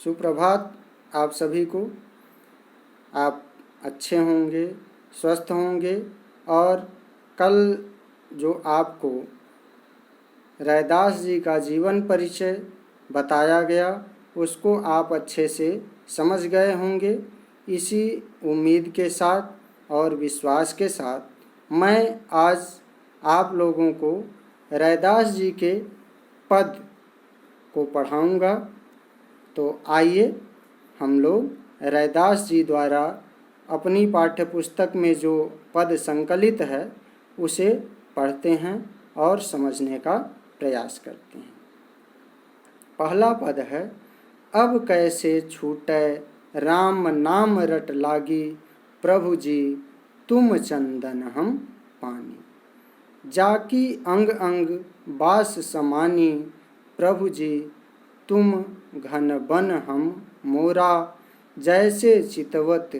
सुप्रभात आप सभी को। आप अच्छे होंगे, स्वस्थ होंगे और कल जो आपको रैदास जी का जीवन परिचय बताया गया उसको आप अच्छे से समझ गए होंगे। इसी उम्मीद के साथ और विश्वास के साथ मैं आज आप लोगों को रैदास जी के पद को पढ़ाऊंगा। तो आइए हम लोग रैदास जी द्वारा अपनी पाठ्य पुस्तक में जो पद संकलित है उसे पढ़ते हैं और समझने का प्रयास करते हैं। पहला पद है, अब कैसे छूटे राम नाम रट लागी, प्रभु जी तुम चंदन हम पानी। जाकी अंग अंग बास समानी, प्रभु जी तुम घन बन हम मोरा। जैसे चितवत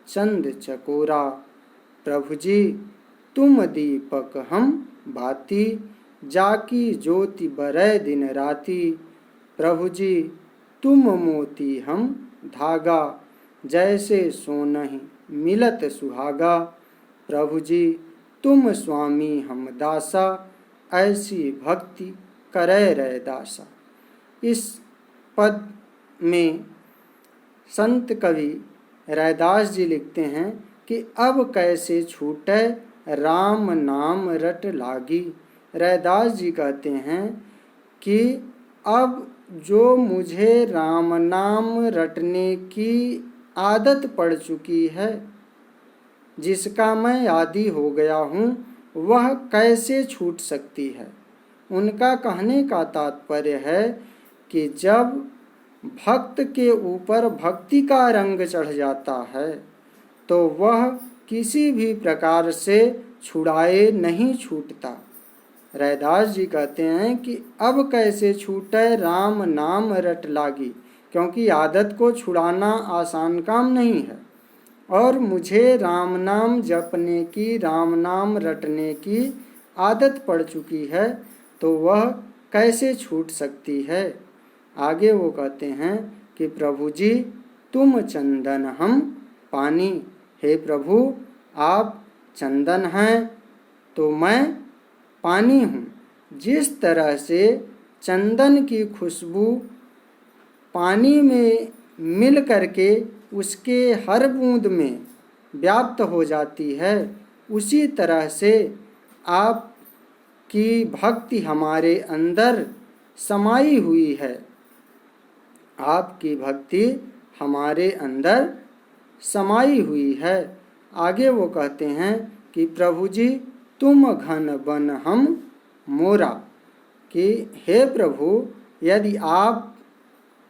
चंद चकोरा, प्रभु जी तुम दीपक हम भांति। जाकी ज्योति बरै दिन राति, प्रभु जी तुम मोती हम धागा। जैसे सोनहि मिलत सुहागा, प्रभु जी तुम स्वामी हम दासा। ऐसी भक्ति करे रैदासा। इस पद में संत कवि रैदास जी लिखते हैं कि अब कैसे छूटे राम नाम रट लागी। रैदास जी कहते हैं कि अब जो मुझे राम नाम रटने की आदत पड़ चुकी है, जिसका मैं आदी हो गया हूँ, वह कैसे छूट सकती है। उनका कहने का तात्पर्य है कि जब भक्त के ऊपर भक्ति का रंग चढ़ जाता है तो वह किसी भी प्रकार से छुड़ाए नहीं छूटता। रैदास जी कहते हैं कि अब कैसे छूटे राम नाम रट लागी, क्योंकि आदत को छुड़ाना आसान काम नहीं है और मुझे राम नाम जपने की, राम नाम रटने की आदत पड़ चुकी है, तो वह कैसे छूट सकती है। आगे वो कहते हैं कि प्रभु जी तुम चंदन हम पानी। हे प्रभु आप चंदन हैं तो मैं पानी हूँ। जिस तरह से चंदन की खुशबू पानी में मिल करके उसके हर बूंद में व्याप्त हो जाती है, उसी तरह से आपकी भक्ति हमारे अंदर समाई हुई है। आपकी भक्ति हमारे अंदर समाई हुई है। आगे वो कहते हैं कि प्रभु जी तुम घन बन हम मोरा, कि हे प्रभु यदि आप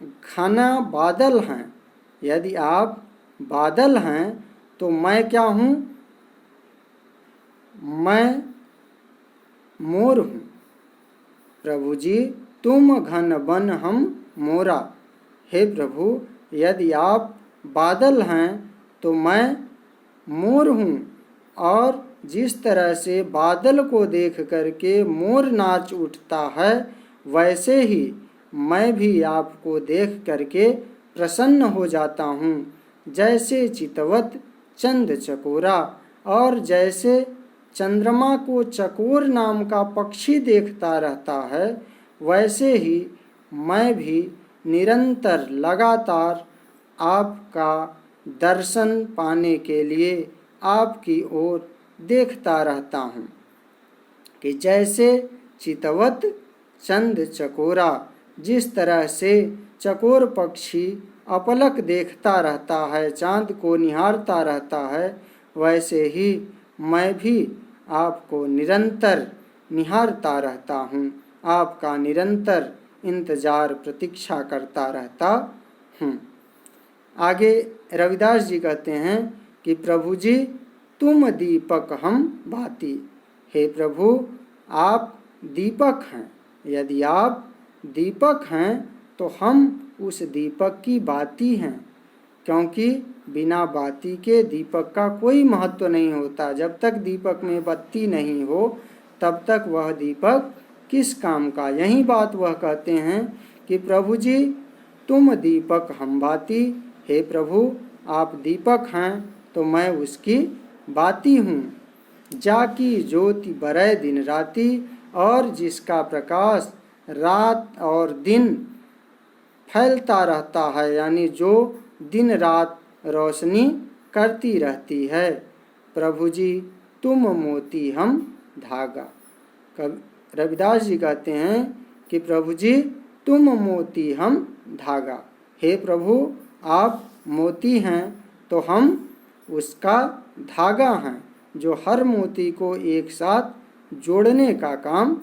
घना बादल हैं, यदि आप बादल हैं तो मैं क्या हूँ, मैं मोर हूँ। प्रभु जी तुम घन बन हम मोरा। हे प्रभु यदि आप बादल हैं तो मैं मोर हूँ, और जिस तरह से बादल को देख करके मोर नाच उठता है, वैसे ही मैं भी आपको देख करके प्रसन्न हो जाता हूँ। जैसे चितवत चंद चकोरा, और जैसे चंद्रमा को चकोर नाम का पक्षी देखता रहता है, वैसे ही मैं भी निरंतर लगातार आपका दर्शन पाने के लिए आपकी ओर देखता रहता हूँ। कि जैसे चितवत चंद चकोरा, जिस तरह से चकोर पक्षी अपलक देखता रहता है, चाँद को निहारता रहता है, वैसे ही मैं भी आपको निरंतर निहारता रहता हूँ, आपका निरंतर इंतजार प्रतीक्षा करता रहता हूँ। आगे रविदास जी कहते हैं कि प्रभु जी तुम दीपक हम भांति। हे प्रभु आप दीपक हैं। यदि आप दीपक हैं तो हम उस दीपक की बाती हैं, क्योंकि बिना बाती के दीपक का कोई महत्व नहीं होता। जब तक दीपक में बत्ती नहीं हो तब तक वह दीपक किस काम का। यही बात वह कहते हैं कि प्रभु जी तुम दीपक हम बाती। हे प्रभु, आप दीपक हैं तो मैं उसकी बाती हूँ। जाकी ज्योति बरय दिन राती, और जिसका प्रकाश रात और दिन फैलता रहता है, यानी जो दिन रात रोशनी करती रहती है। प्रभु जी तुम मोती हम धागा। रविदास जी कहते हैं कि प्रभु जी तुम मोती हम धागा। हे प्रभु, आप मोती हैं तो हम उसका धागा हैं, जो हर मोती को एक साथ जोड़ने का काम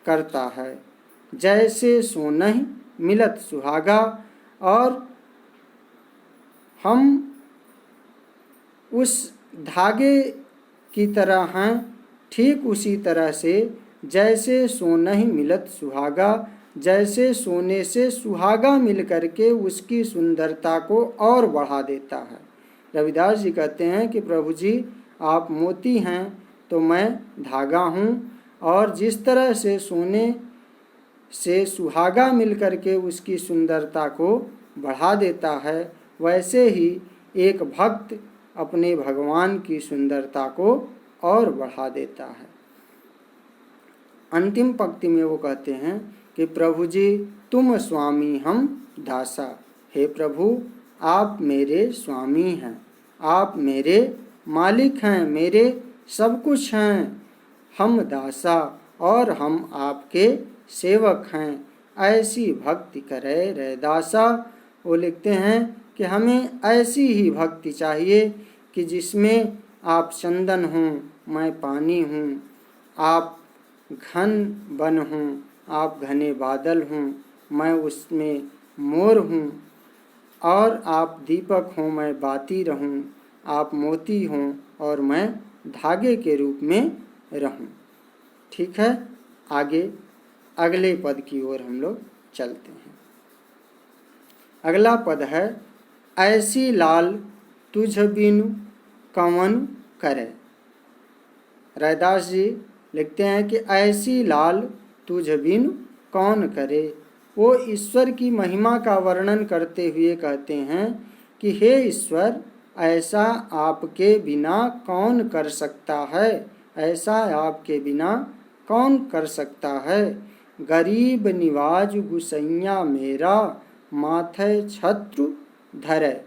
करता है। जैसे सोनहि मिलत सुहागा, और हम उस धागे की तरह हैं, ठीक उसी तरह से जैसे सोनहि मिलत सुहागा, जैसे सोने से सुहागा मिल करके उसकी सुंदरता को और बढ़ा देता है। रविदास जी कहते हैं कि प्रभु जी आप मोती हैं तो मैं धागा हूँ, और जिस तरह से सोने से सुहागा मिल करके उसकी सुंदरता को बढ़ा देता है, वैसे ही एक भक्त अपने भगवान की सुंदरता को और बढ़ा देता है। अंतिम पंक्ति में वो कहते हैं कि प्रभु जी तुम स्वामी हम दासा। हे प्रभु, आप मेरे स्वामी हैं, आप मेरे मालिक हैं, मेरे सब कुछ हैं। हम दासा, और हम आपके सेवक हैं। ऐसी भक्ति करे रैदासा। वो लिखते हैं कि हमें ऐसी ही भक्ति चाहिए कि जिसमें आप चंदन हों, मैं पानी हूँ, आप घन वन हूँ, आप घने बादल हूँ, मैं उसमें मोर हूँ, और आप दीपक हों, मैं बाती रहूँ, आप मोती हों और मैं धागे के रूप में रहूँ। ठीक है, आगे अगले पद की ओर हम लोग चलते हैं। अगला पद है ऐसी लाल तुझ बिनु कवन करे। रैदास जी लिखते हैं कि ऐसी लाल तुझ बिनु कौन करे। वो ईश्वर की महिमा का वर्णन करते हुए कहते हैं कि हे ईश्वर, ऐसा आपके बिना कौन कर सकता है, ऐसा आपके बिना कौन कर सकता है। गरीब निवाज गुसैया मेरा, माथे छत्र धरे।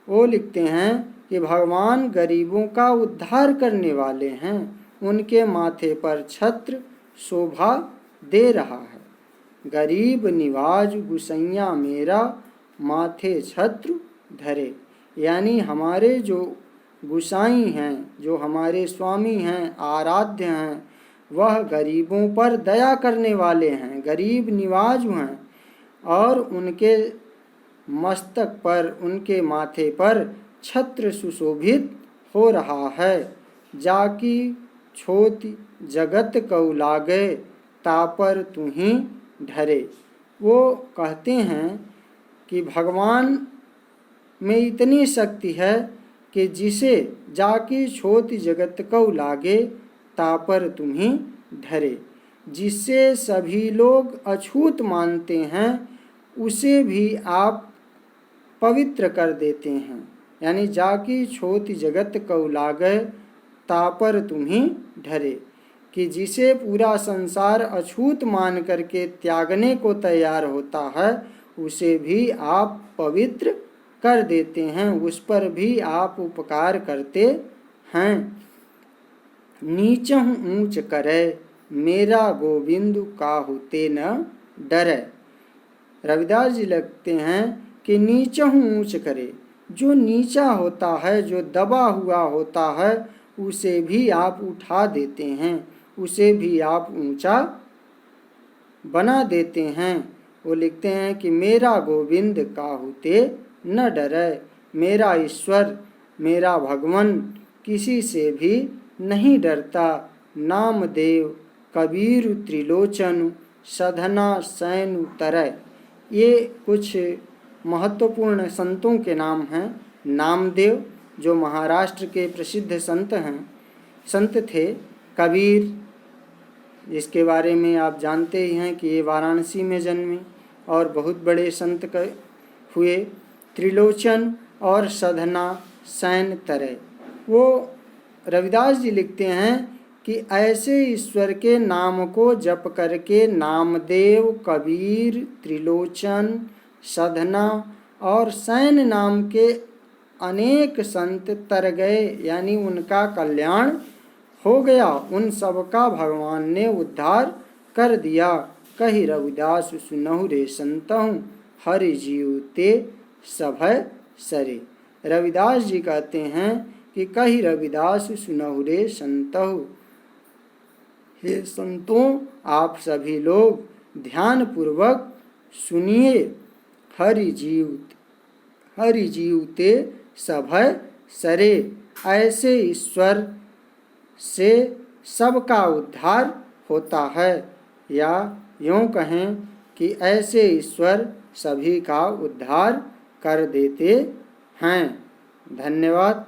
वो लिखते हैं कि भगवान गरीबों का उद्धार करने वाले हैं, उनके माथे पर छत्र शोभा दे रहा है। गरीब निवाज गुसैया मेरा, माथे छत्र धरे, यानी हमारे जो गुसाई हैं, जो हमारे स्वामी हैं, आराध्य हैं, वह गरीबों पर दया करने वाले हैं, गरीब निवाज हैं, और उनके मस्तक पर, उनके माथे पर छत्र सुशोभित हो रहा है। जाकी छोति जगत कऊ लागे, तापर तुम्ही ढरे। वो कहते हैं कि भगवान में इतनी शक्ति है कि जिसे जाकी छोति जगत कऊ लागे, तापर तुम्ही ढरे। जिससे सभी लोग अछूत मानते हैं, उसे भी आप पवित्र कर देते हैं। यानी जाकी छोति जगत कऊ लागे, तापर तुम्ही ढरे, कि जिसे पूरा संसार अछूत मान करके त्यागने को तैयार होता है, उसे भी आप पवित्र कर देते हैं, उस पर भी आप उपकार करते हैं। नीचहु ऊंच करे, मेरा गोविंद काहू ते न डरे। रविदास जी लिखते हैं कि नीचहु ऊंच करे, जो नीचा होता है, जो दबा हुआ होता है, उसे भी आप उठा देते हैं, उसे भी आप ऊंचा बना देते हैं। वो लिखते हैं कि मेरा गोविंद काहू ते न डरे। मेरा ईश्वर, मेरा भगवान किसी से भी नहीं डरता। नामदेव कबीर त्रिलोचन, सधना सैनु तरय। ये कुछ महत्वपूर्ण संतों के नाम हैं। नामदेव जो महाराष्ट्र के प्रसिद्ध संत थे। कबीर, जिसके बारे में आप जानते ही हैं कि ये वाराणसी में जन्मे। और बहुत बड़े संत हुए। त्रिलोचन और साधना सैन तरय। वो रविदास जी लिखते हैं कि ऐसे ईश्वर के नाम को जप करके नामदेव, कबीर, त्रिलोचन, साधना और सैन नाम के अनेक संत तर गए, यानी उनका कल्याण हो गया, उन सब का भगवान ने उद्धार कर दिया। कही रविदास सुनहु रे संतहु, हरि जीव ते सभय सरे। रविदास जी कहते हैं कि कही रविदास सुनहु रे संतहु, हे संतों आप सभी लोग ध्यान पूर्वक सुनिए। हरि जीव ते सभय सरे। ऐसे ईश्वर से सबका उद्धार होता है, या यूँ कहें कि ऐसे ईश्वर सभी का उद्धार कर देते हैं। धन्यवाद।